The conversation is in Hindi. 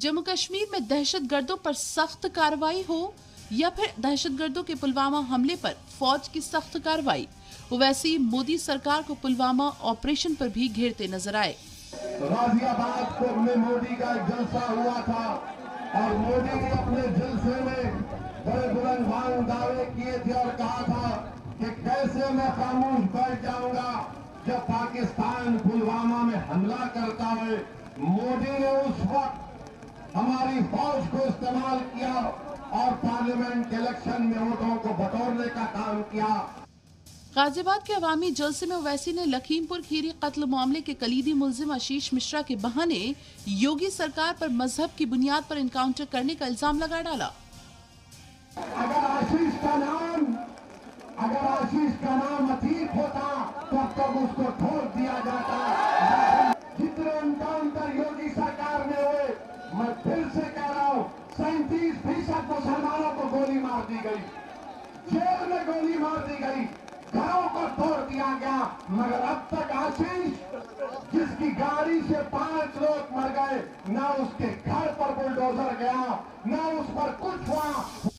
जम्मू कश्मीर में दहशतगर्दों पर सख्त कार्रवाई हो या फिर दहशतगर्दों के पुलवामा हमले पर फौज की सख्त कार्रवाई, ओवैसी मोदी सरकार को पुलवामा ऑपरेशन पर भी घेरते नजर आए। गाजियाबाद में मोदी का एक जलसा हुआ था और मोदी ने अपने जलसे में बड़े बुलंद बांग दावे किए थे और कहा था कि कैसे मैं खामोश बैठ जाऊंगा जब पाकिस्तान पुलवामा में हमला करता है। मोदी ने उस वक्त हमारी फौज को इस्तेमाल किया और पार्लियामेंट के इलेक्शन में वोटों को बटोरने का काम किया। गाजियाबाद के अवामी जलसे में ओवैसी ने लखीमपुर खीरी कत्ल मामले के कलीदी मुल्जिम आशीष मिश्रा के बहाने योगी सरकार पर मजहब की बुनियाद पर एनकाउंटर करने का इल्जाम लगा डाला। अगर आशीष का नाम अतीक होता तब तक उसको ठोक दिया जाता। जितने एनकाउंटर योगी सरकार में हुए, मैं फिर से कह रहा हूँ, 37% मुसलमानों को गोली मार दी गई, जेल में गोली मार दी गई, घरों को तोड़ दिया गया, मगर अब तक आशीष जिसकी गाड़ी से 5 लोग मर गए, ना उसके घर पर बुलडोजर गया, ना उस पर कुछ हुआ।